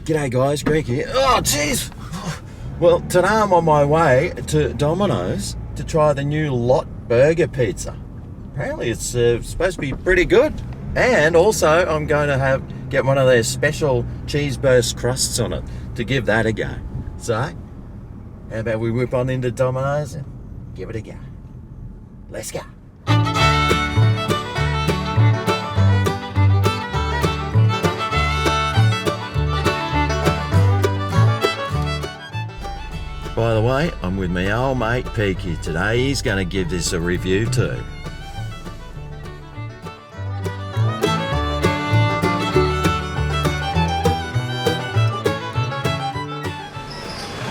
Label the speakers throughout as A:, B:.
A: G'day guys, Greg here. Oh jeez! Well, today I'm on my way to Domino's to try the new Lot Burger Pizza. Apparently it's supposed to be pretty good. And also I'm going to get one of their special Cheese Burst Crusts on it to give that a go. So, how about we whip on into Domino's and give it a go. Let's go. By the way, I'm with my old mate Peaky today. He's going to give this a review too.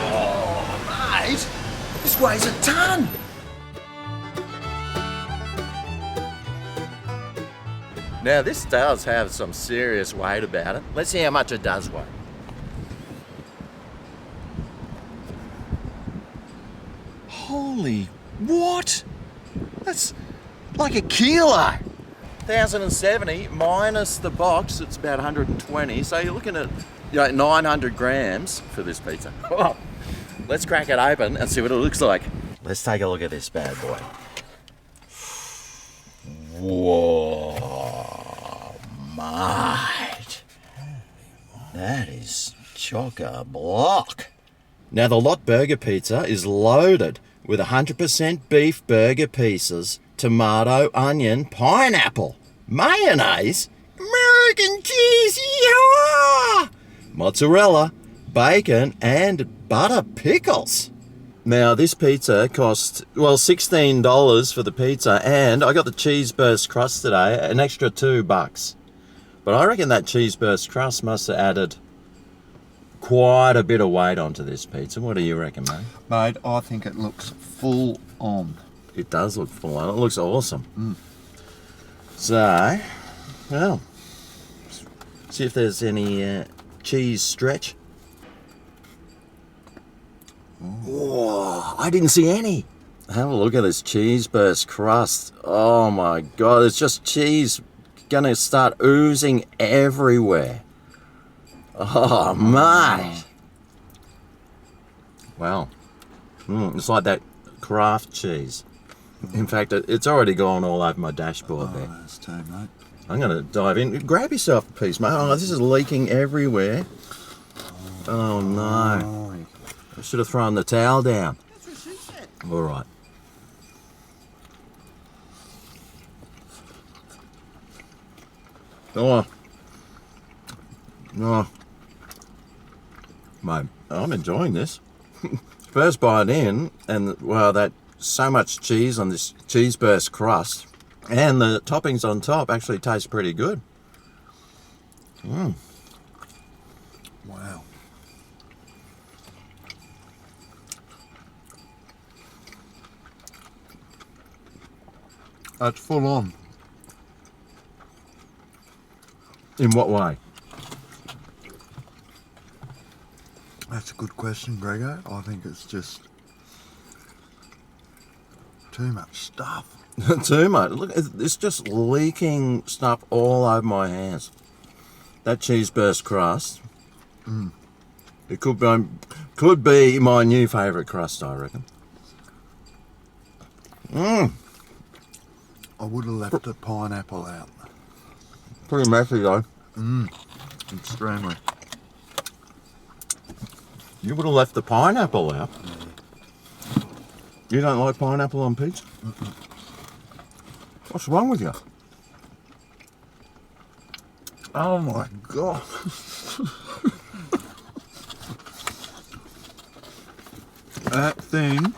A: Oh, mate, this weighs a ton. Now this does have some serious weight about it. Let's see how much it does weigh. Holy, what? That's like a kilo. 1,070 minus the box, it's about 120. So you're looking at 900 grams for this pizza. Oh, let's crack it open and see what it looks like. Let's take a look at this bad boy. Whoa, mate. That is chock-a-block. Now the Lot Burger Pizza is loaded with 100% beef burger pieces, tomato, onion, pineapple, mayonnaise, American cheese, yeehaw! Mozzarella, bacon, and butter pickles. Now this pizza cost, well, $16 for the pizza, and I got the Cheese Burst Crust today, an extra $2. But I reckon that Cheese Burst Crust must have added quite a bit of weight onto this pizza. What do you reckon, mate?
B: Mate, I think it looks full on.
A: It does look full on. It looks awesome. So, well, see if there's any cheese stretch. Whoa, I didn't see any. Have a look at this Cheese Burst Crust. Oh my God, it's just cheese gonna start oozing everywhere. Oh, mate. Wow. It's like that Kraft cheese. In fact, it's already gone all over my dashboard there.
B: That's too, mate.
A: I'm going to dive in. Grab yourself a piece, mate. Oh, this is leaking everywhere. Oh, no. I should have thrown the towel down.
B: That's what she said.
A: All right. Oh. Oh. Mate, I'm enjoying this. First bite in, and wow, that so much cheese on this Cheese Burst Crust, and the toppings on top actually taste pretty good.
B: Wow. That's full on.
A: In what way?
B: That's a good question, Grego. I think it's just too much stuff.
A: Too much. Look, it's just leaking stuff all over my hands. That Cheese Burst Crust. It could be my new favourite crust, I reckon.
B: I would have left the pineapple out.
A: Pretty messy though.
B: Extremely.
A: You would have left the pineapple out. You don't like pineapple on pizza? What's wrong with you?
B: Oh my God. That thing.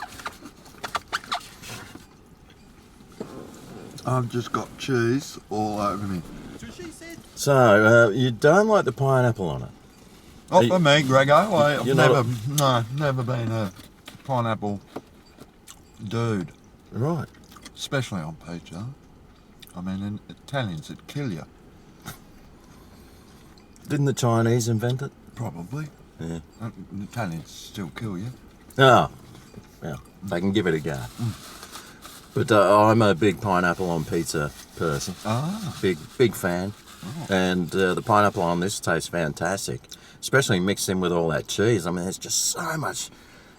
B: I've just got cheese all over me. That's what she said.
A: So, you don't like the pineapple on it?
B: Not for me, Grego. I've
A: You're
B: never been a pineapple dude.
A: Right.
B: Especially on pizza. I mean, in Italians, it'd kill you.
A: Didn't the Chinese invent it?
B: Probably.
A: Yeah.
B: Italians still kill you.
A: Oh, well, they can give it a go. But I'm a big pineapple on pizza person.
B: Ah.
A: Big fan.
B: Oh.
A: And the pineapple on this tastes fantastic. especially mixed in with all that cheese. I mean, there's just so much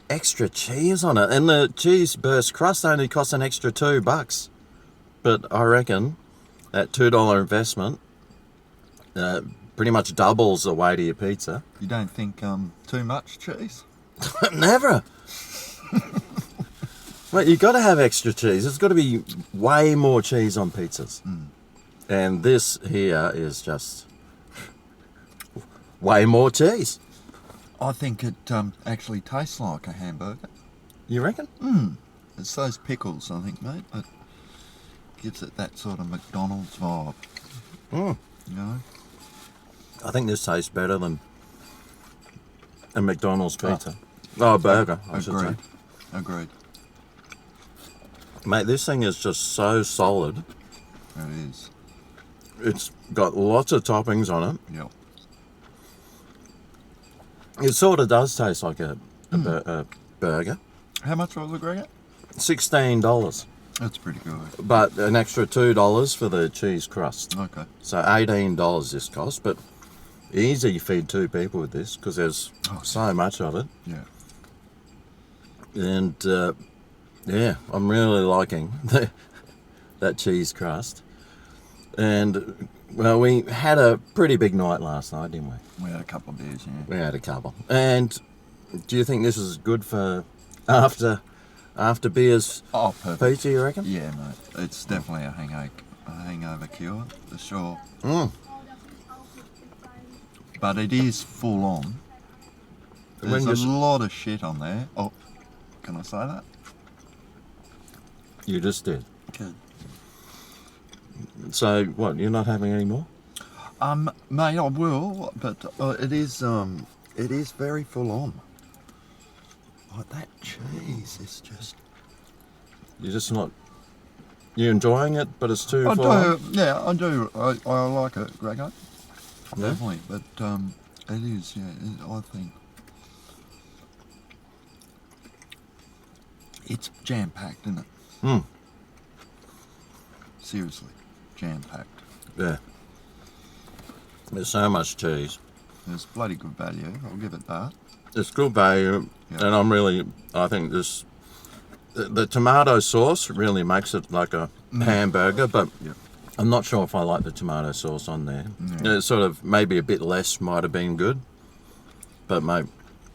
A: extra cheese on it. And the Cheese Burst Crust only costs an extra $2. But I reckon that $2 investment pretty much doubles the weight of your pizza.
B: You don't think too much cheese?
A: Never. Well, you've got to have extra cheese. There's got to be way more cheese on pizzas. And this here is just way more cheese.
B: I think it actually tastes like a hamburger.
A: You reckon?
B: It's those pickles, I think, mate, that gives it that sort of McDonald's vibe. You know?
A: I think this tastes better than a McDonald's pizza. Oh, burger, I should say.
B: Agreed.
A: Mate, this thing is just so solid.
B: It is.
A: It's got lots of toppings on it.
B: Yep.
A: It sort of does taste like a burger.
B: How much was it, Gregor?
A: $16.
B: That's pretty good.
A: But an extra $2 for the cheese crust.
B: Okay.
A: So $18 this cost, but easy you feed 2 people with this because there's so much of it.
B: Yeah.
A: And yeah, I'm really liking that cheese crust. And well, we had a pretty big night last night, didn't we?
B: We had a couple of beers, yeah.
A: We had a couple. And do you think this is good for after beers?
B: Oh, perfect.
A: Pizza, you reckon?
B: Yeah, mate. It's definitely a hangover cure, for sure. But it is full on. There's a lot of shit on there. Oh, can I say that?
A: You just did.
B: Good.
A: So what? You're not having any more?
B: Mate, I will, but it is very full on. Like that cheese is just.
A: You're just not. You're enjoying it, but it's too
B: I
A: full
B: do,
A: on?
B: yeah, I do. I like it, Gregor.
A: Yeah?
B: Definitely, but it is, yeah. I think it's jam packed, isn't it? Seriously, jam packed.
A: Yeah. There's so much cheese.
B: It's bloody good value. I'll give it that.
A: It's good value,
B: Yeah.
A: and I think this, the tomato sauce really makes it like a hamburger, but
B: Yeah.
A: I'm not sure if I like the tomato sauce on there.
B: Yeah.
A: It's sort of, maybe a bit less might have been good, but mate,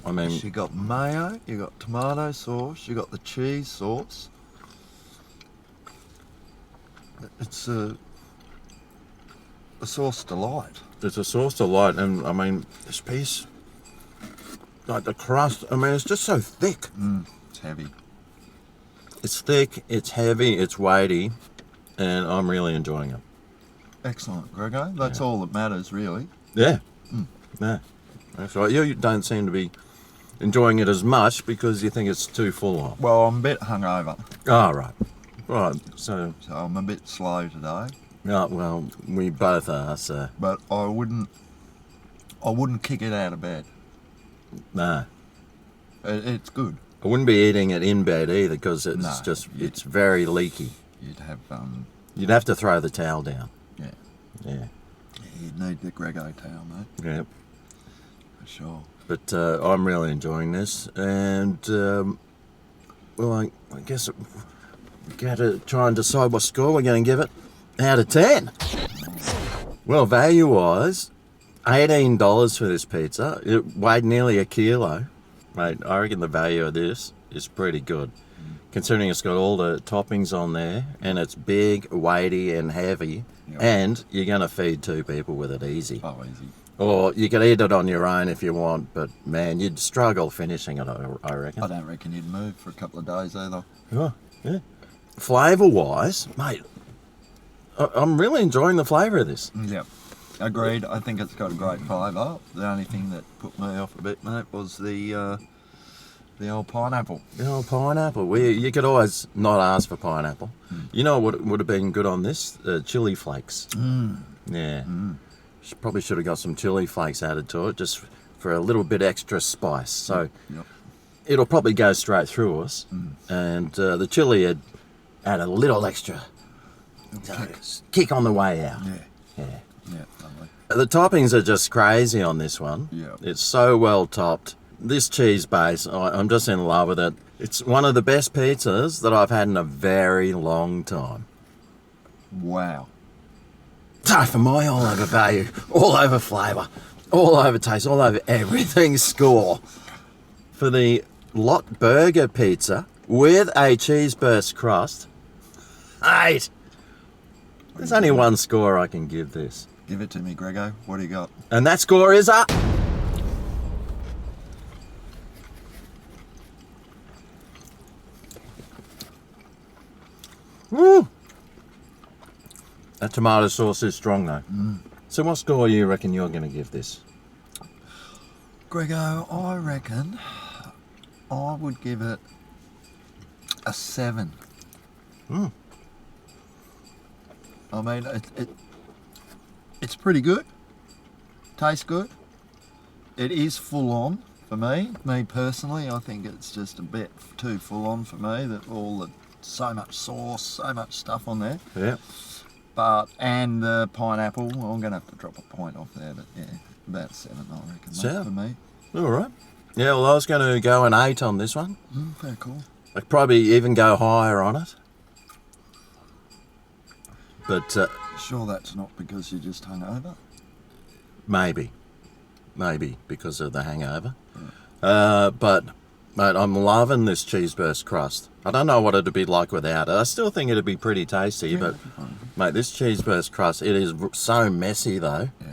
A: I mean,
B: You got mayo, you got tomato sauce, you got the cheese sauce. It's a sauce delight.
A: it's a sauce delight, and I mean, this piece, like the crust, I mean, it's just so thick.
B: It's heavy.
A: It's thick, it's heavy, it's weighty, and I'm really enjoying it.
B: Excellent, Gregor. That's all that matters, really.
A: Yeah. Yeah. That's right. You don't seem to be enjoying it as much because you think it's too full on.
B: Well, I'm a bit hungover,
A: Oh, right. Right. So,
B: so I'm a bit slow today.
A: yeah, well, we both are, so,
B: But I wouldn't kick it out of bed.
A: no.
B: It's good.
A: I wouldn't be eating it in bed either because it's
B: No,
A: it's very leaky.
B: You'd have
A: You'd have to throw the towel down.
B: yeah.
A: Yeah.
B: You'd need the Grego towel, mate,
A: Yeah.
B: for sure.
A: But I'm really enjoying this, and well, I guess we got to try and decide what score we're going to give it out of 10. Well, value-wise, $18 for this pizza. It weighed nearly a kilo. Mate, I reckon the value of this is pretty good, considering it's got all the toppings on there, and it's big, weighty, and heavy, and you're going to feed 2 people with it easy.
B: Oh, easy.
A: Or you could eat it on your own if you want, but man, you'd struggle finishing it, I reckon.
B: I don't reckon you'd move for a couple of days either.
A: Oh, yeah. Flavour-wise, mate, I'm really enjoying the flavour of this.
B: Yeah, agreed. I think it's got a great flavour. The only thing that put me off a bit, mate, was the old pineapple.
A: You know, pineapple. You could always not ask for pineapple. You know what would have been good on this? Chili flakes. Yeah. Probably should have got some chili flakes added to it just for a little bit extra spice. So
B: Yep.
A: it'll probably go straight through us. And the chili had add a little extra kick on the way out.
B: Yeah,
A: Yeah.
B: yeah, lovely.
A: The toppings are just crazy on this one.
B: Yeah.
A: It's so well topped. This cheese base, I'm just in love with it. It's one of the best pizzas that I've had in a very long time.
B: Wow.
A: So for my all over value, all over flavour, all over taste, all over everything score for the Lot Burger Pizza with a Cheese Burst Crust, 8. There's only one score I can give this.
B: Give it to me, Grego. What do you got?
A: And that score is a... Woo! That tomato sauce is strong though. So what score you reckon you're going to give this?
B: Grego, I reckon I would give it a 7. I mean, it's pretty good. Tastes good. It is full on for me. Me personally, I think it's just a bit too full on for me. That so much sauce, so much stuff on there.
A: Yeah.
B: And the pineapple, well, I'm going to have to drop a point off there, but yeah, about 7, I reckon, mate,
A: 7?
B: for me.
A: All right. Yeah, well, I was going to go an 8 on this one.
B: Very cool.
A: I'd probably even go higher on it. But
B: Sure that's not because you just hung over?
A: maybe because of the hangover. But mate, I'm loving this Cheese Burst Crust. I don't know what it'd be like without it. I still think it'd be pretty tasty, but mate, this Cheese Burst Crust, it is so messy though.
B: Yeah.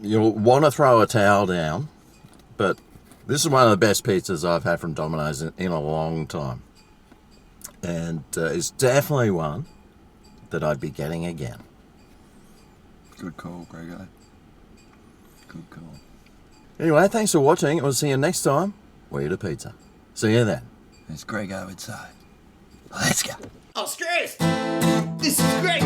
A: You'll want to throw a towel down, but this is one of the best pizzas I've had from Domino's in a long time. And it's definitely one that I'd be getting again.
B: Good call, Grego. Good call.
A: Anyway, thanks for watching. We'll see you next time. We eat a pizza. See you then.
B: As Grego would say, let's go.
C: Oh, Screws! This is great!